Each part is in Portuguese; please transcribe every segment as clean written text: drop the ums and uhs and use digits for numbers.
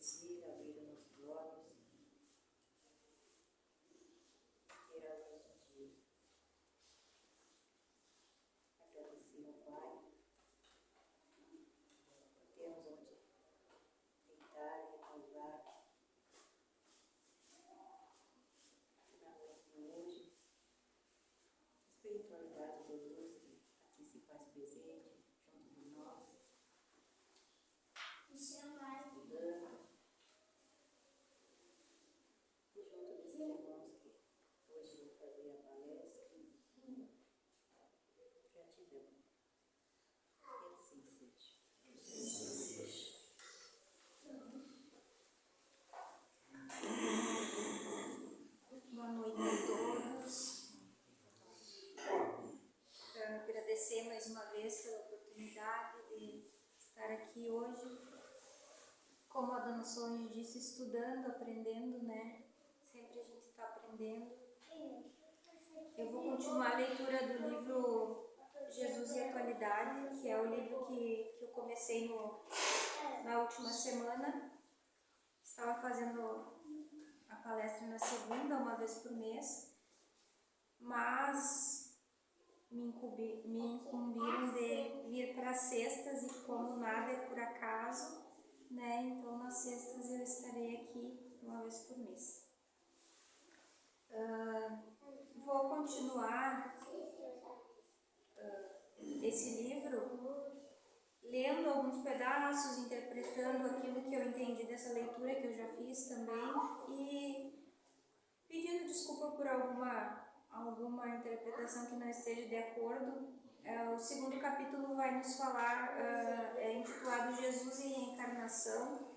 agradecer, abrir os nossos olhos, ter a luz do dia. Agradecer ao Pai por termos onde deitar e repousar na noite de hoje. Espiritualidade de Deus que aqui se faz presente junto de nós, estudando, e junto desses irmãos que hoje vão fazer a palestra. Gratidão. E assim seja. Boa noite a todos. Agradecer mais uma vez pela oportunidade de estar aqui hoje. Como a Dona Solange disse, estudando, aprendendo, né? Sempre a gente está aprendendo. Eu vou continuar a leitura do livro Jesus e Atualidade, que é o livro que eu comecei na última semana. Estava fazendo a palestra na segunda, uma vez por mês, mas me incumbiram de vir para as sextas, e como nada é por acaso, né? Então nas sextas eu estarei aqui uma vez por mês. Vou continuar esse livro lendo alguns pedaços, interpretando aquilo que eu entendi dessa leitura que eu já fiz também, e pedindo desculpa por alguma interpretação que não esteja de acordo. O segundo capítulo vai nos falar, é intitulado Jesus e Reencarnação,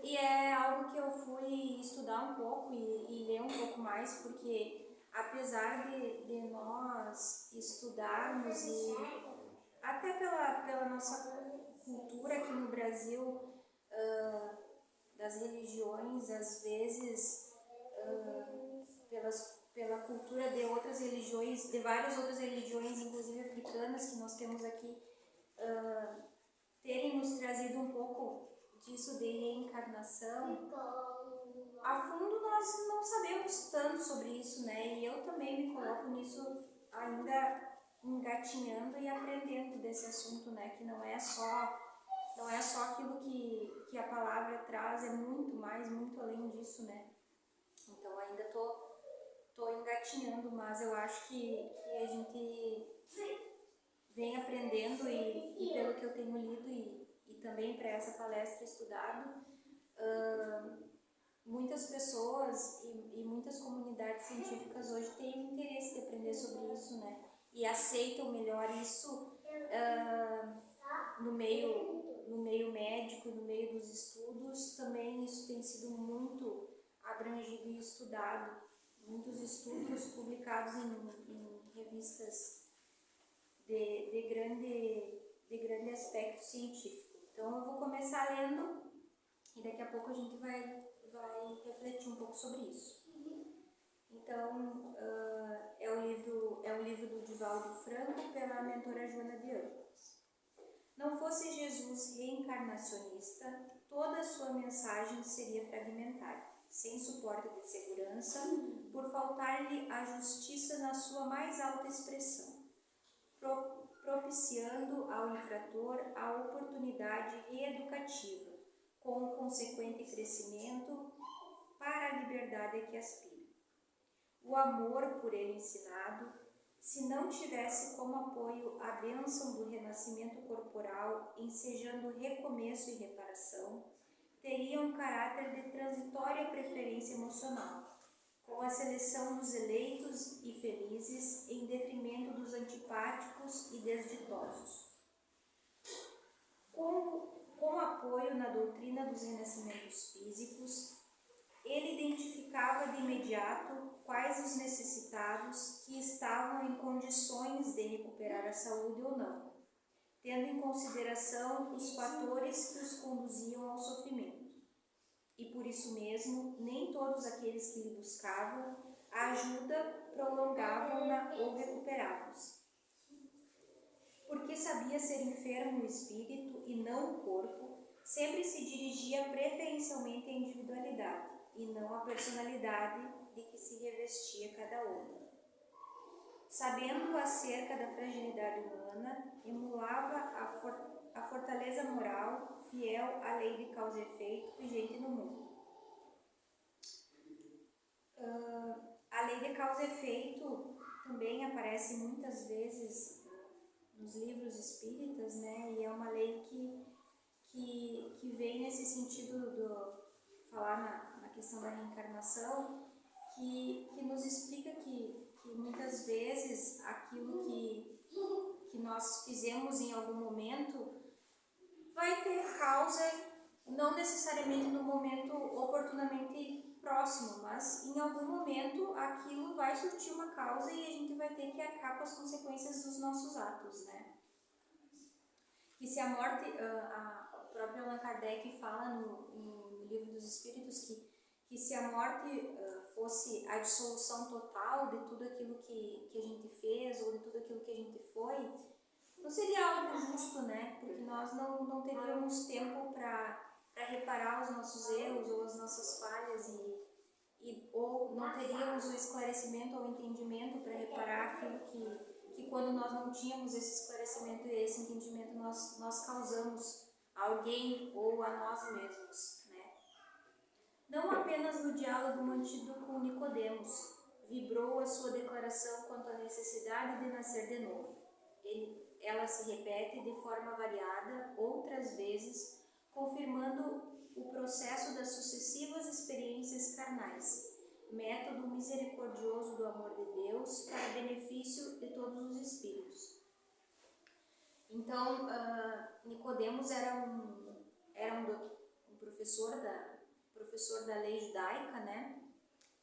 e é algo que eu fui estudar um pouco e ler um pouco mais, porque apesar de nós estudarmos, e até pela nossa cultura aqui no Brasil, das religiões, às vezes, pela cultura de outras religiões, de várias outras religiões, inclusive africanas, que nós temos aqui, terem nos trazido um pouco disso de reencarnação. A fundo nós não sabemos tanto sobre isso, né? E eu também me coloco nisso ainda engatinhando e aprendendo desse assunto, né? Que não é só aquilo que a palavra traz, é muito mais, muito além disso, né? Então ainda tô engatinhando, mas eu acho que a gente vem aprendendo, e pelo que eu tenho lido e também para essa palestra estudado, muitas pessoas e muitas comunidades científicas hoje têm interesse de aprender sobre isso, né? E aceitam melhor isso no meio médico, no meio dos estudos. Também isso tem sido muito abrangido e estudado. Muitos estudos publicados em revistas de grande aspecto científico. Então eu vou começar lendo e daqui a pouco a gente vai refletir um pouco sobre isso. Então, é o livro do Divaldo Franco, pela mentora Joana de Ângeles. Não fosse Jesus reencarnacionista, toda a sua mensagem seria fragmentária, sem suporte de segurança, por faltar-lhe a justiça na sua mais alta expressão, propiciando ao infrator a oportunidade reeducativa, com o consequente crescimento para a liberdade a que aspira. O amor por ele ensinado, se não tivesse como apoio a bênção do renascimento corporal, ensejando recomeço e reparação, teria um caráter de transitória preferência emocional, com a seleção dos eleitos e felizes em detrimento dos antipáticos e desditosos. Com apoio na doutrina dos renascimentos físicos, ele identificava de imediato quais os necessitados que estavam em condições de recuperar a saúde ou não, tendo em consideração os fatores que os conduziam ao sofrimento. E por isso mesmo, nem todos aqueles que lhe buscavam a ajuda prolongavam-na ou recuperavam-se. Porque sabia ser enfermo o espírito e não o corpo, sempre se dirigia preferencialmente à individualidade e não à personalidade de que se revestia cada um. Sabendo acerca da fragilidade humana, emulava a fortaleza moral, fiel à lei de causa e efeito vigente no mundo. A lei de causa e efeito também aparece muitas vezes nos livros espíritas, né? E é uma lei que vem nesse sentido do falar na questão da reencarnação, que nos explica que muitas vezes aquilo que nós fizemos em algum momento vai ter causa, não necessariamente no momento oportunamente próximo, mas em algum momento aquilo vai surtir uma causa e a gente vai ter que arcar com as consequências dos nossos atos, né? Que se a morte, a própria Allan Kardec fala no Livro dos Espíritos que se a morte fosse a dissolução total de tudo aquilo que a gente fez ou de tudo aquilo que a gente foi, não seria algo justo, né? Porque nós não teríamos tempo para reparar os nossos erros ou as nossas falhas ou não teríamos o esclarecimento ou o entendimento para reparar aquilo que quando nós não tínhamos esse esclarecimento e esse entendimento nós causamos a alguém ou a nós mesmos, né? Não apenas no diálogo mantido com Nicodemos vibrou a sua declaração quanto à necessidade de nascer de novo. Ela se repete de forma variada outras vezes, confirmando o processo das sucessivas experiências carnais, método misericordioso do amor de Deus para benefício de todos os espíritos. Então, Nicodemos era um professor da lei judaica, né?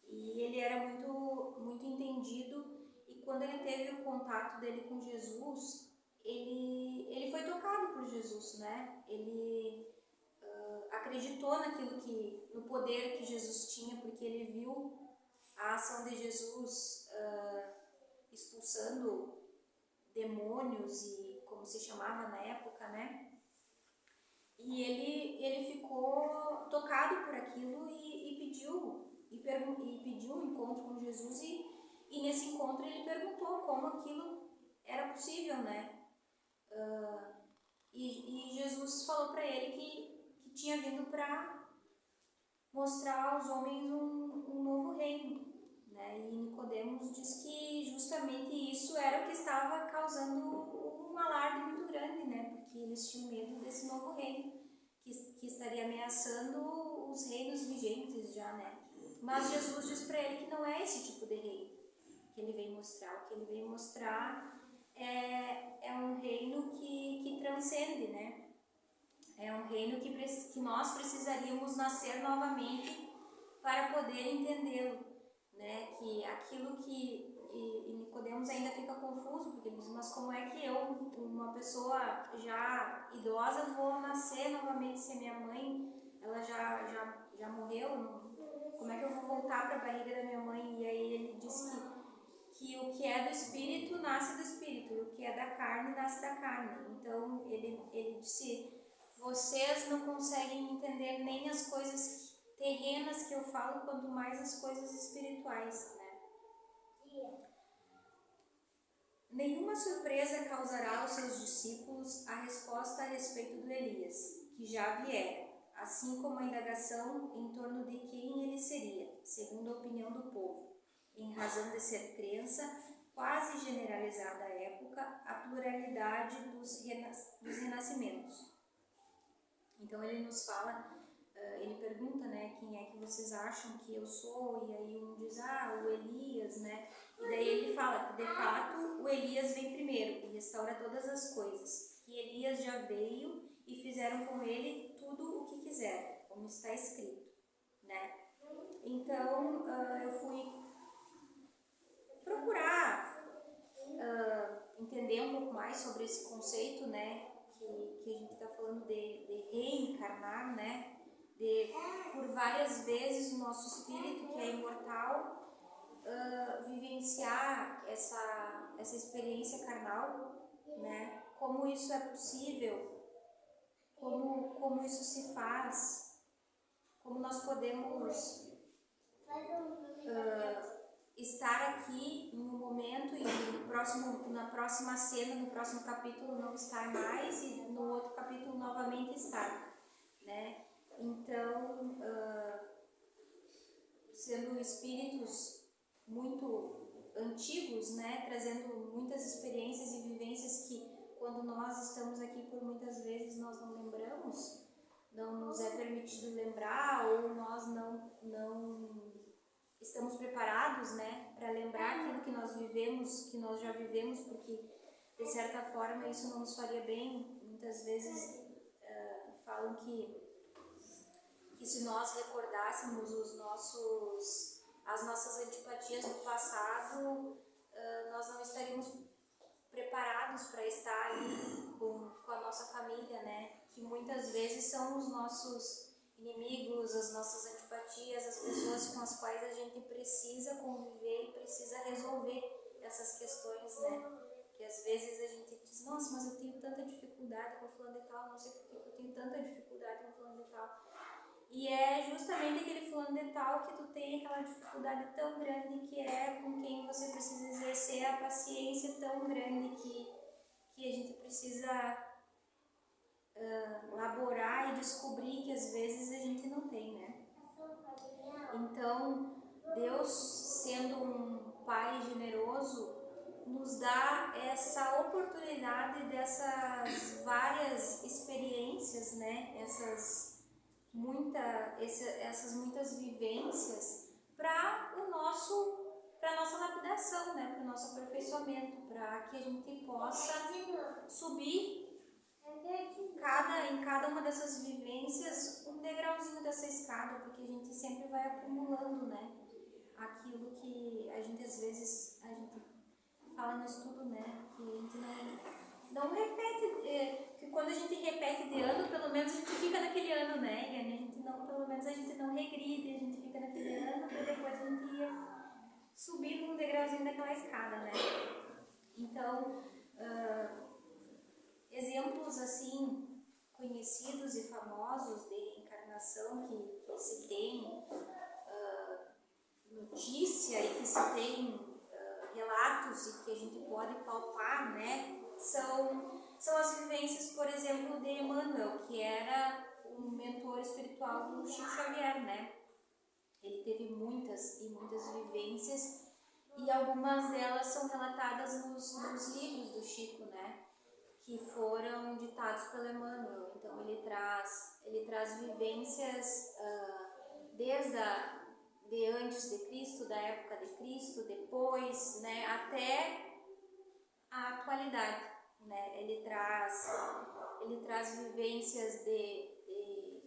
E ele era muito entendido, e quando ele teve o contato dele com Jesus, ele foi tocado por Jesus, né? Ele acreditou no poder que Jesus tinha, porque ele viu a ação de Jesus expulsando demônios, e como se chamava na época, né? E ele ficou tocado por aquilo e pediu um encontro com Jesus, e nesse encontro ele perguntou como aquilo era possível, né? E Jesus falou para ele que tinha vindo para mostrar aos homens um novo reino, né? E Nicodemos diz que justamente isso era o que estava causando um alarde muito grande, né? Porque eles tinham medo desse novo reino que estaria ameaçando os reinos vigentes já, né? Mas Jesus diz para ele que não é esse tipo de reino que ele veio mostrar. O que ele veio mostrar é um reino que transcende, né? É um reino que nós precisaríamos nascer novamente para poder entendê-lo, né? Que aquilo e Nicodemos ainda fica confuso, porque ele diz, mas como é que eu, uma pessoa já idosa, vou nascer novamente se a minha mãe, ela já morreu? Como é que eu vou voltar para a barriga da minha mãe? E aí ele diz que o que é do espírito nasce do espírito, e o que é da carne nasce da carne. Então ele disse, vocês não conseguem entender nem as coisas terrenas que eu falo, quanto mais as coisas espirituais, né? Nenhuma surpresa causará aos seus discípulos a resposta a respeito do Elias, que já viera, assim como a indagação em torno de quem ele seria, segundo a opinião do povo, em razão de ser crença quase generalizada à época a pluralidade dos renascimentos. Então ele nos fala, ele pergunta, né, quem é que vocês acham que eu sou, e aí um diz, o Elias, né, e daí ele fala que de fato o Elias vem primeiro e restaura todas as coisas, que Elias já veio e fizeram com ele tudo o que quiseram, como está escrito, né. Então eu fui procurar entender um pouco mais sobre esse conceito, né, que a gente está falando de reencarnar, né, de por várias vezes o nosso espírito, que é imortal, vivenciar essa experiência carnal, né, como isso é possível como isso se faz, como nós podemos estar aqui em um momento e na próxima cena, no próximo capítulo não estar mais e no outro capítulo novamente estar, né? Então, sendo espíritos muito antigos, né, trazendo muitas experiências e vivências que quando nós estamos aqui por muitas vezes nós não lembramos, não nos é permitido lembrar ou nós não estamos preparados, né, para lembrar aquilo que nós vivemos, que nós já vivemos, porque de certa forma isso não nos faria bem. Muitas vezes falam que se nós recordássemos as nossas antipatias do passado, nós não estaríamos preparados para estar ali com a nossa família, né? Que muitas vezes são os nossos inimigos, as nossas antipatias, as pessoas com as quais a gente precisa conviver e precisa resolver essas questões, né? Que às vezes a gente diz, nossa, mas eu tenho tanta dificuldade com fulano de tal, não sei por que eu tenho tanta dificuldade com fulano de tal. E é justamente aquele fulano de tal que tu tem aquela dificuldade tão grande, que é com quem você precisa exercer a paciência tão grande que a gente precisa laborar e descobrir que às vezes a gente não tem, né? Então, Deus, sendo um Pai generoso, nos dá essa oportunidade dessas várias experiências, né? Essas muitas vivências para a nossa lapidação, né? Para o nosso aperfeiçoamento, para que a gente possa subir em cada uma dessas vivências um degrauzinho dessa escada, porque a gente sempre vai acumulando, né? Aquilo que a gente às vezes fala no estudo, né? Que a gente não repete, que quando a gente repete de ano, pelo menos a gente fica naquele ano, né? E a gente não, pelo menos a gente não regride, a gente fica naquele ano para depois a gente ir subindo um degrauzinho daquela escada, né? Então, exemplos assim conhecidos e famosos de reencarnação que se tem notícia e que se tem relatos e que a gente pode palpar, né? São as vivências, por exemplo, de Emmanuel, que era um mentor espiritual do Chico Xavier, né? Ele teve muitas e muitas vivências e algumas delas são relatadas nos livros do Chico, né? Que foram ditados pelo Emmanuel. Então ele traz vivências de antes de Cristo, da época de Cristo, depois, né, até a atualidade, né? Ele traz vivências de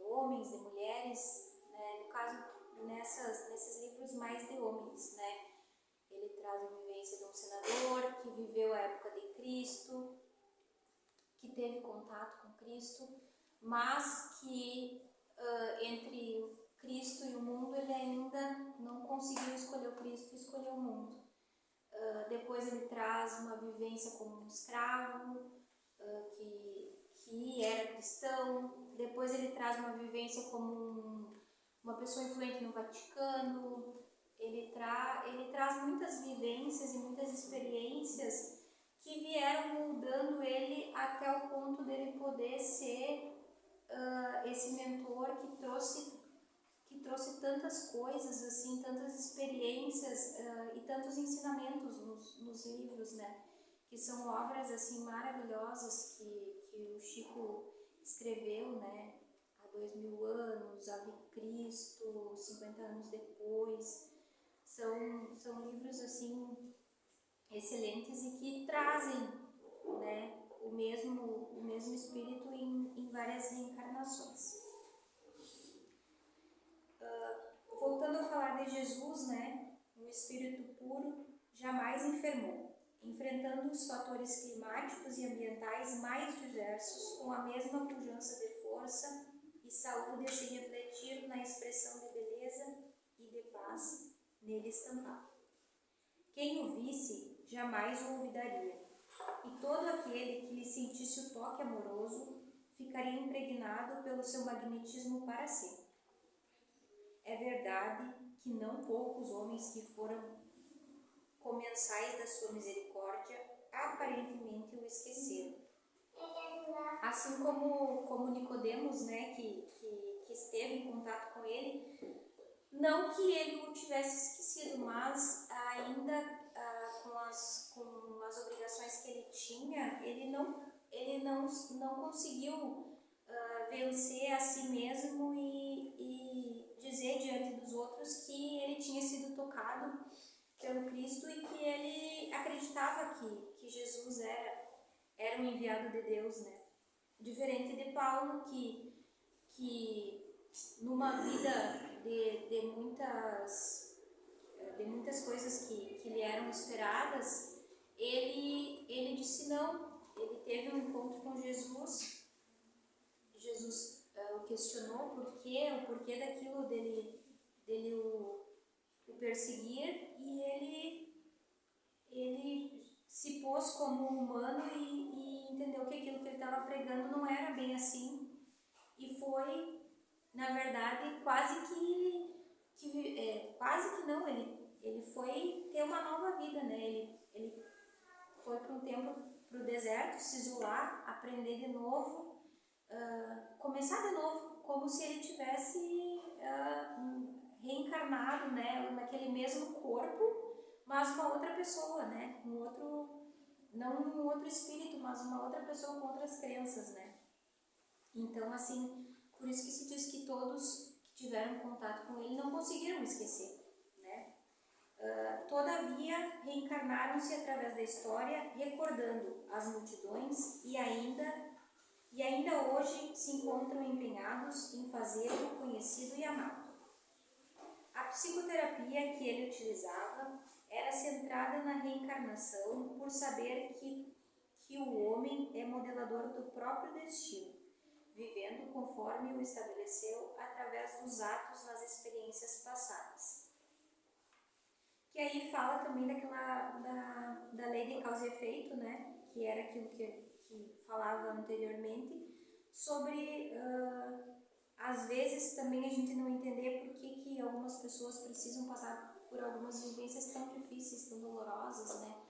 homens, de mulheres, né? No caso, nesses livros mais de homens, né? Ele traz a vivência de um senador que viveu a época de Cristo, que teve contato com Cristo, mas que entre Cristo e o mundo ele ainda não conseguiu escolher o Cristo e escolheu o mundo. Depois ele traz uma vivência como um escravo que era cristão. Depois ele traz uma vivência como uma pessoa influente no Vaticano. Ele traz muitas vivências e muitas experiências que vieram moldando ele até o ponto dele poder ser esse mentor que trouxe tantas coisas, assim, tantas experiências e tantos ensinamentos nos livros, né? Que são obras assim maravilhosas que o Chico escreveu, né? Há 2000 anos, Ave Cristo, 50 anos depois. São livros assim excelentes e que trazem, né, o mesmo espírito em várias reencarnações. Voltando a falar de Jesus, né, um espírito puro jamais enfermou, enfrentando os fatores climáticos e ambientais mais diversos com a mesma pujança de força e saúde a se refletir na expressão de beleza e de paz nele estampado. Quem o visse jamais o olvidaria, e todo aquele que lhe sentisse o toque amoroso ficaria impregnado pelo seu magnetismo para sempre. É verdade que não poucos homens que foram comensais da sua misericórdia aparentemente o esqueceram. Assim como Nicodemos, né, que esteve em contato com ele, não que ele o tivesse esquecido, mas ainda com as obrigações que ele tinha, ele não conseguiu vencer a si mesmo e dizer diante dos outros que ele tinha sido tocado pelo Cristo e que ele acreditava que Jesus era um enviado de Deus, né? Diferente de Paulo, que numa vida de muitas coisas que lhe eram esperadas, ele disse não. Ele teve um encontro com Jesus. Jesus o questionou o porquê daquilo dele o perseguir, e ele se pôs como humano e entendeu que aquilo que ele estava pregando não era bem assim, e foi, na verdade, quase que não, ele foi ter uma nova vida, né? Ele foi para um tempo, para o deserto, se isolar, aprender de novo, começar de novo, como se ele tivesse reencarnado, né, naquele mesmo corpo, mas uma outra pessoa, né, não um outro espírito, mas uma outra pessoa com outras crenças, né. Então, assim, por isso que se diz que todos que tiveram contato com ele não conseguiram esquecer, né. Todavia, reencarnaram-se através da história, recordando as multidões e ainda hoje se encontram empenhados em fazê-lo conhecido e amado. A psicoterapia que ele utilizava era centrada na reencarnação, por saber que o homem é modelador do próprio destino, vivendo conforme o estabeleceu através dos atos nas experiências passadas. Que aí fala também da lei de causa e efeito, né? Que era aquilo que falava anteriormente, sobre às vezes também a gente não entender por que algumas pessoas precisam passar por algumas vivências tão difíceis, tão dolorosas, né?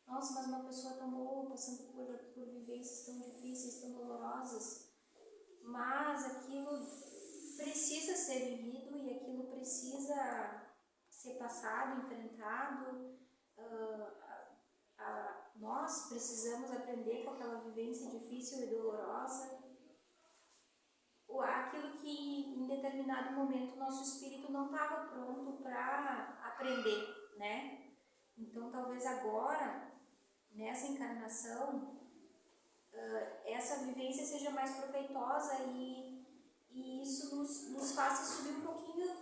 Nossa, mas uma pessoa tão boa passando por vivências tão difíceis, tão dolorosas, mas aquilo precisa ser vivido e aquilo precisa ser passado, enfrentado. Nós precisamos aprender com aquela vivência difícil e dolorosa, aquilo que em determinado momento o nosso espírito não estava pronto para aprender, né? Então talvez agora, nessa encarnação, essa vivência seja mais proveitosa e isso nos faça subir um pouquinho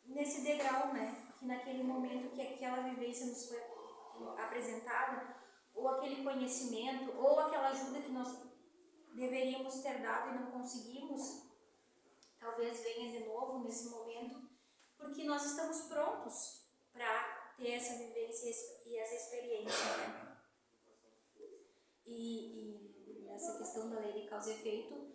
nesse degrau, né? Que naquele momento que aquela vivência nos foi apresentada, ou aquele conhecimento, ou aquela ajuda que nós deveríamos ter dado e não conseguimos, talvez venha de novo nesse momento, porque nós estamos prontos para ter essa vivência e essa experiência, né? E nessa questão da lei de causa e efeito,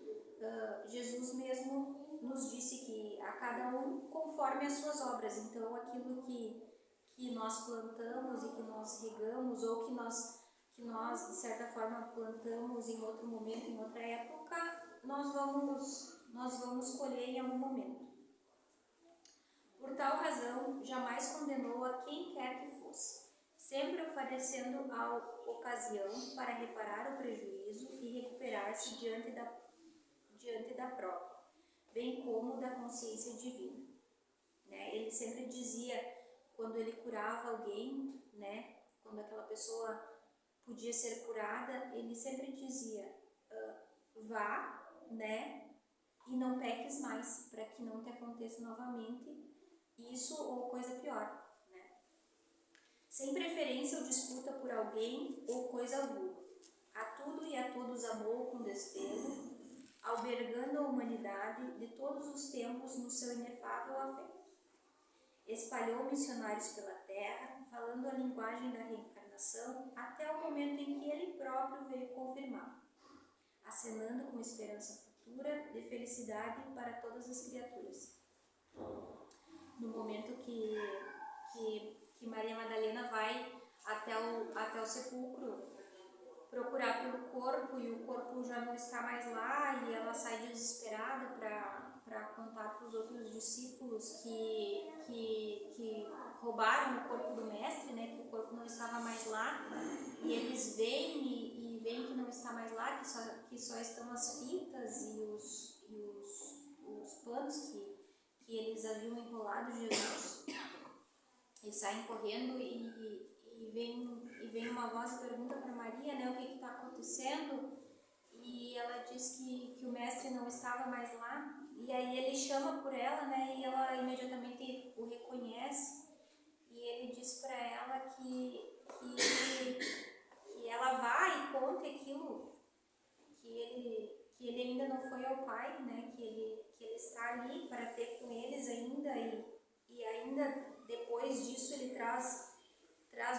Jesus mesmo nos disse que a cada um conforme as suas obras. Então aquilo que nós plantamos e que nós regamos, ou que nós de certa forma plantamos em outro momento, em outra época, nós vamos colher em algum momento. Por tal razão, jamais condenou a quem quer que fosse, sempre oferecendo a ocasião para reparar o prejuízo e recuperar-se diante da própria, bem como da consciência divina. Né? Ele sempre dizia, quando ele curava alguém, né, quando aquela pessoa podia ser curada, ele sempre dizia, vá, né, e não peques mais, para que não te aconteça novamente isso ou coisa pior, né? Sem preferência ou disputa por alguém ou coisa alguma. A tudo e a todos amou com desvelo, albergando a humanidade de todos os tempos no seu inefável afeto. Espalhou missionários pela terra, falando a linguagem da reencarnação, até o momento em que ele próprio veio confirmar. acenando com esperança futura de felicidade para todas as criaturas. No momento que Maria Madalena vai até o sepulcro procurar pelo corpo, e o corpo já não está mais lá, e ela sai desesperada para contar para os outros discípulos que roubaram o corpo do mestre, né, que o corpo não estava mais lá, e eles veem e veem que não está mais lá, que só estão as fitas e os panos que eles haviam enrolado Jesus, e saem correndo e vem uma voz e pergunta para Maria, né, o que está acontecendo, e ela diz que o mestre não estava mais lá, e aí ele chama por ela, né, e ela imediatamente o reconhece, e ele diz para ela que ela vai e conta aquilo, que ele ainda não foi ao Pai, né, que ele está ali para ter com eles ainda, e ainda depois disso ele traz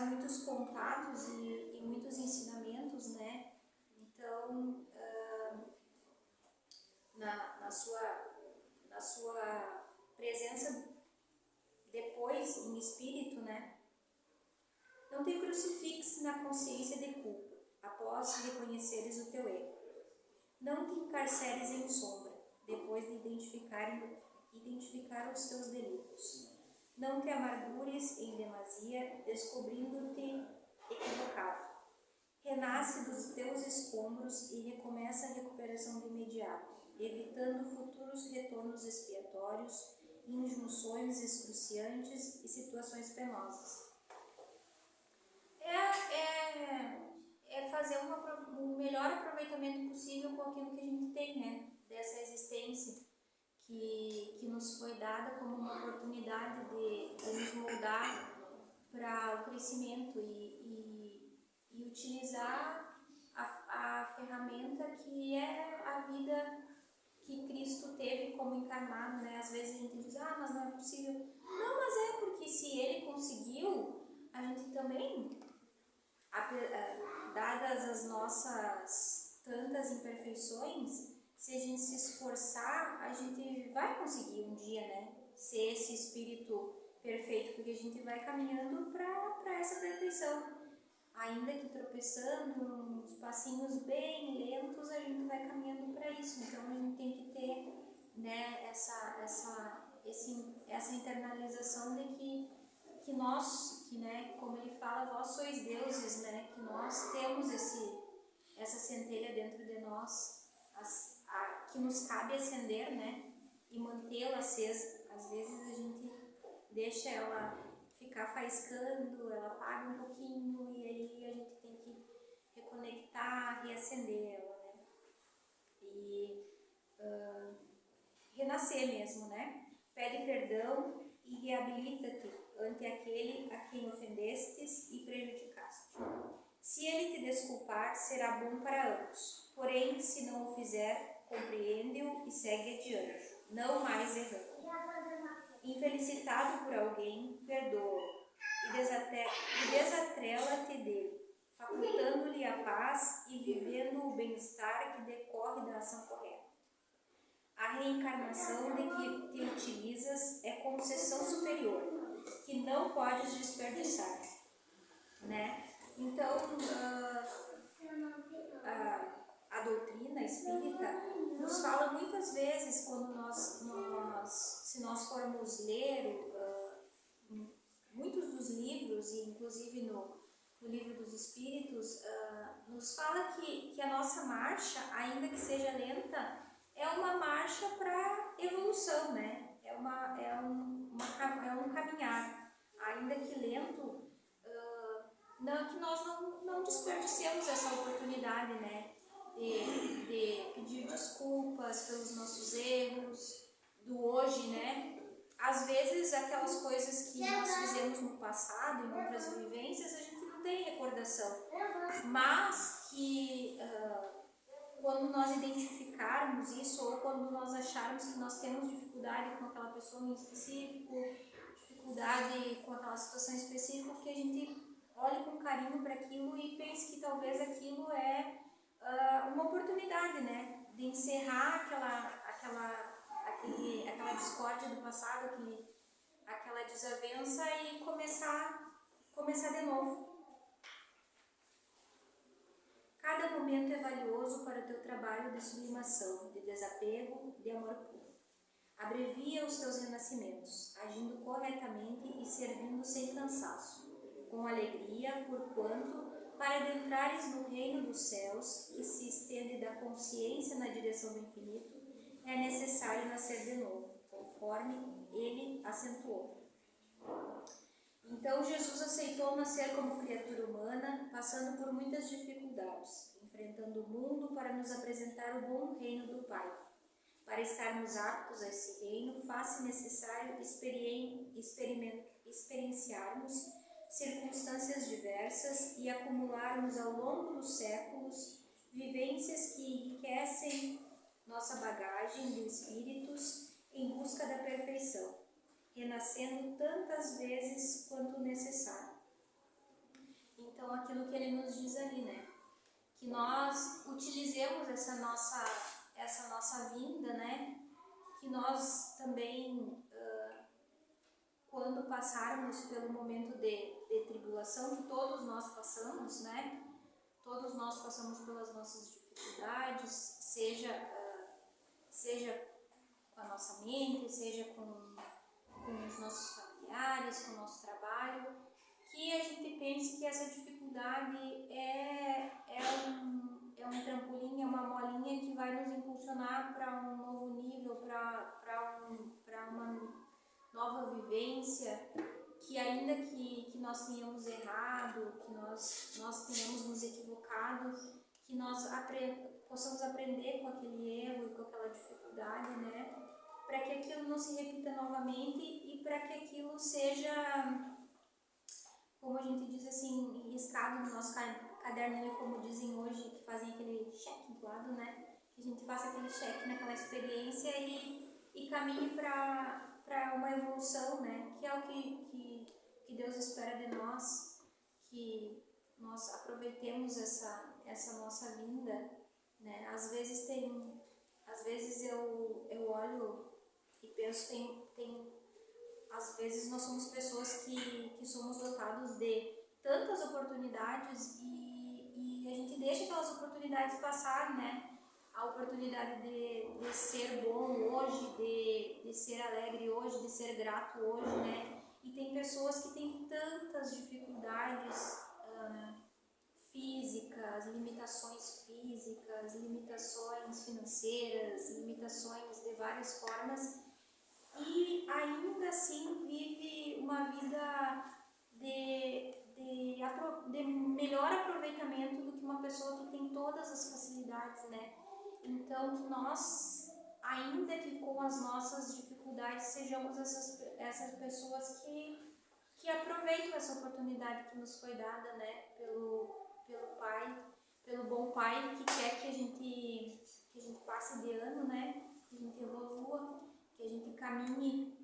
muitos contatos e muitos ensinamentos, né? Então, na sua presença depois em espírito, né? Não te crucifixes na consciência de culpa, após reconheceres o teu erro. Não te encarceres em sombra, depois de identificar os teus delitos. Não te amargures em demasia, descobrindo-te equivocado. Renasce dos teus escombros e recomeça a recuperação de imediato, evitando futuros retornos expiatórios, injunções excruciantes e situações penosas. É fazer um melhor aproveitamento possível com aquilo que a gente tem, né? Dessa existência que nos foi dada como uma oportunidade de nos moldar para o crescimento e utilizar a ferramenta que é a vida que Cristo teve como encarnado, né? Às vezes a gente diz, mas não é possível. Não, mas é porque se Ele conseguiu, a gente também, dadas as nossas tantas imperfeições, se a gente se esforçar, a gente vai conseguir um dia, né, ser esse espírito perfeito, porque a gente vai caminhando para essa perfeição. Ainda que tropeçando, uns passinhos bem lentos, a gente vai caminhando para isso. Então a gente tem que ter, né, essa internalização de que nós, né, como ele fala, vós sois deuses, né, que nós temos essa centelha dentro de nós, que nos cabe acender, né, e mantê-la acesa. Às vezes a gente deixa ela ficar faiscando, ela apaga um pouquinho e aí a gente tem que reconectar, reacender ela, né, e renascer mesmo, né. Pede perdão e reabilita-te ante aquele a quem ofendestes e prejudicaste. Se ele te desculpar, será bom para ambos. Porém, se não o fizer, compreende-o e segue adiante, não mais errando. Infelicitado por alguém, perdoa-o e desatrela-te dele, facultando-lhe a paz e vivendo o bem-estar que decorre da ação correta. A reencarnação de que te utilizas é concessão superior, que não podes desperdiçar, né? Então, a doutrina espírita nos fala muitas vezes, quando se nós formos ler muitos dos livros, e inclusive no Livro dos Espíritos, nos fala que a nossa marcha, ainda que seja lenta, é uma marcha para evolução, né? É um caminhar, ainda que lento, que nós não desperdicemos essa oportunidade, né? De pedir desculpas pelos nossos erros, do hoje, né? Às vezes aquelas coisas que nós fizemos no passado, em outras vivências, a gente não tem recordação, mas que quando nós identificarmos isso, ou quando nós acharmos que nós temos dificuldade com aquela pessoa em específico, dificuldade com aquela situação específica, que a gente olhe com carinho para aquilo e pense que talvez aquilo é uma oportunidade oportunidade, né, de encerrar aquela discórdia do passado, aquela desavença e começar de novo. Cada momento é valioso para o teu trabalho de sublimação, de desapego, de amor puro. Abrevia os teus renascimentos, agindo corretamente e servindo sem cansaço, com alegria, porquanto, para adentrares no reino dos céus, que se estende da consciência na direção do infinito, é necessário nascer de novo, conforme ele acentuou. Então Jesus aceitou nascer como criatura humana, passando por muitas dificuldades, enfrentando o mundo para nos apresentar o bom reino do Pai. Para estarmos aptos a esse reino, faz-se necessário experienciarmos circunstâncias diversas e acumularmos ao longo dos séculos vivências que enriquecem nossa bagagem de espíritos em busca da perfeição, renascendo tantas vezes quanto necessário. Então, aquilo que ele nos diz ali, né? Que nós utilizemos essa nossa vinda, né? Que nós também, quando passarmos pelo momento de tribulação, que todos nós passamos, né? Todos nós passamos pelas nossas dificuldades, seja com a nossa mente, seja com os nossos familiares, com o nosso trabalho, que a gente pense que essa dificuldade é um trampolim, é uma molinha que vai nos impulsionar para um novo nível, para uma nova vivência, que ainda que nós tenhamos errado, que nós tenhamos nos equivocado, que nós possamos aprender com aquele erro e com aquela dificuldade, né? Para que aquilo não se repita novamente e para que aquilo seja, como a gente diz assim, riscado no nosso caderninho, como dizem hoje, que fazem aquele cheque do lado, né? Que a gente faça aquele cheque naquela experiência e caminhe para uma evolução, né? Que é o que Deus espera de nós, que nós aproveitemos essa nossa vinda, né? Às vezes eu olho e penso, às vezes nós somos pessoas que somos dotados de tantas oportunidades e a gente deixa aquelas oportunidades passar, né? A oportunidade de ser bom hoje, de ser alegre hoje, de ser grato hoje, né? E tem pessoas que têm tantas dificuldades físicas, limitações financeiras, limitações de várias formas, e ainda assim vive uma vida de melhor aproveitamento do que uma pessoa que tem todas as facilidades, né? Então, que nós, ainda que com as nossas dificuldades, sejamos essas pessoas que aproveitam essa oportunidade que nos foi dada, né? Pelo Pai, pelo bom Pai, que quer que a gente passe de ano, né? Que a gente evolua, que a gente caminhe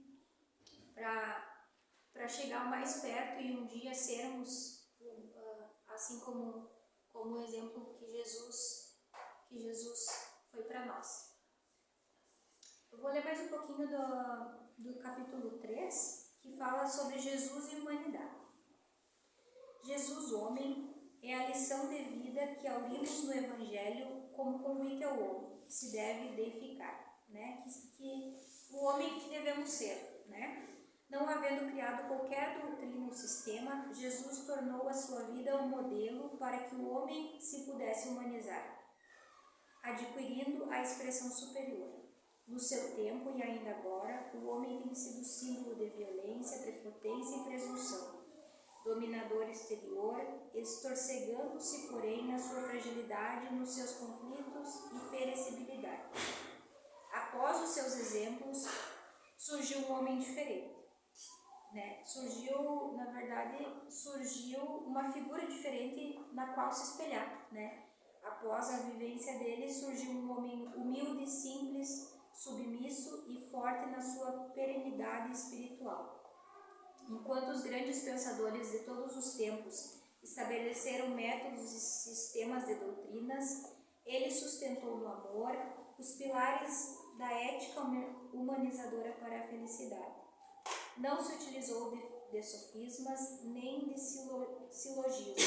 para chegar mais perto e um dia sermos assim como o exemplo que Jesus foi para nós. Eu vou ler mais um pouquinho do capítulo 3, que fala sobre Jesus e humanidade. Jesus, homem, é a lição de vida que aurimos no Evangelho como convite ao homem, que se deve deificar, né? Que o homem que devemos ser, né? Não havendo criado qualquer doutrina ou sistema, Jesus tornou a sua vida um modelo para que o homem se pudesse humanizar, adquirindo a expressão superior. No seu tempo e ainda agora, o homem tem sido símbolo de violência, prepotência e presunção, dominador exterior, estorcegando-se, porém, na sua fragilidade, nos seus conflitos e perecibilidade. Após os seus exemplos, surgiu um homem diferente, né? Surgiu uma figura diferente na qual se espelhar, né? Após a vivência dele, surgiu um homem humilde, simples, submisso e forte na sua perenidade espiritual. Enquanto os grandes pensadores de todos os tempos estabeleceram métodos e sistemas de doutrinas, Ele sustentou no amor os pilares da ética humanizadora para a felicidade. Não se utilizou de sofismas nem de silogismos,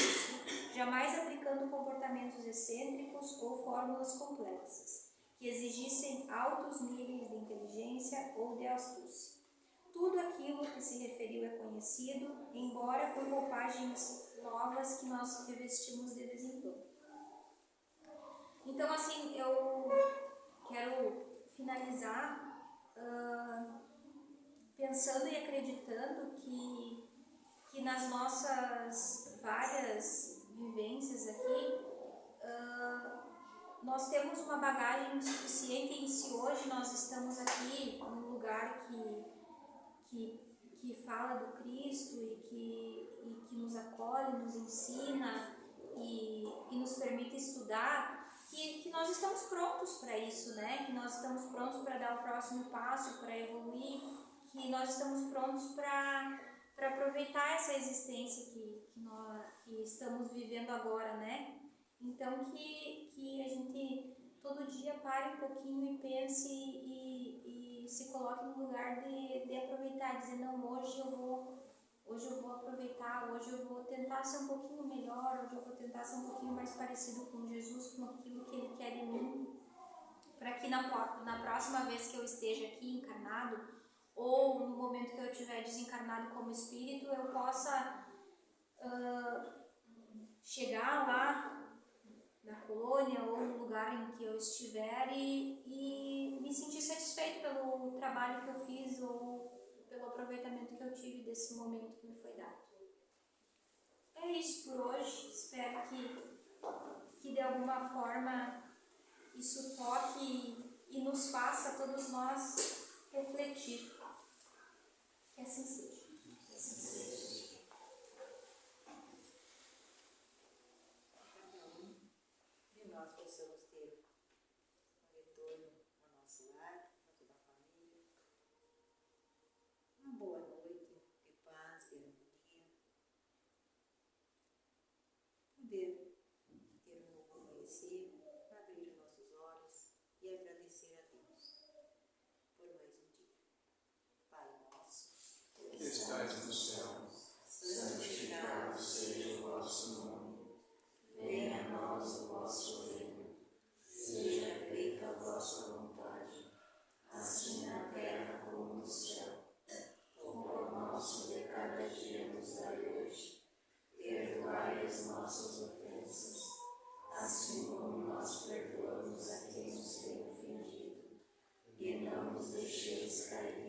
jamais aplicando comportamentos excêntricos ou fórmulas complexas, que exigissem altos níveis de inteligência ou de astúcia. Tudo aquilo que se referiu é conhecido, embora por roupagens novas que nós revestimos de vez em quando. Então, assim, eu quero finalizar pensando e acreditando que nas nossas várias vivências aqui, nós temos uma bagagem suficiente, e se hoje nós estamos aqui num lugar que fala do Cristo e que nos acolhe, nos ensina e nos permite estudar, que nós estamos prontos para isso, né? Que nós estamos prontos para dar o próximo passo, para evoluir, que nós estamos prontos para aproveitar essa existência que estamos vivendo agora, né? Então que a gente todo dia pare um pouquinho e pense e se coloque no lugar de aproveitar, dizer, não, hoje eu vou aproveitar, hoje eu vou tentar ser um pouquinho melhor, hoje eu vou tentar ser um pouquinho mais parecido com Jesus, com aquilo que Ele quer de mim, para que na próxima vez que eu esteja aqui encarnado, ou no momento que eu estiver desencarnado como espírito, eu possa chegar lá na colônia ou no lugar em que eu estiver e me sentir satisfeito pelo trabalho que eu fiz ou pelo aproveitamento que eu tive desse momento que me foi dado. É isso por hoje. Espero que de alguma forma isso toque e nos faça todos nós refletir. Que assim seja. Nós possamos ter um retorno ao nosso lar, a toda a família. Uma boa noite, de paz, de harmonia. Poder ter um novo amanhecer, abrir os nossos olhos e agradecer a Deus por mais um dia. Pai nosso, que estais no céu, santificado seja o vosso nome. Venha a nós o vosso reino. Seja feita a vossa vontade, assim na terra como no céu. O pão nosso de cada dia nos dai hoje. Perdoai as nossas ofensas, assim como nós perdoamos a quem nos tem ofendido. E não nos deixeis cair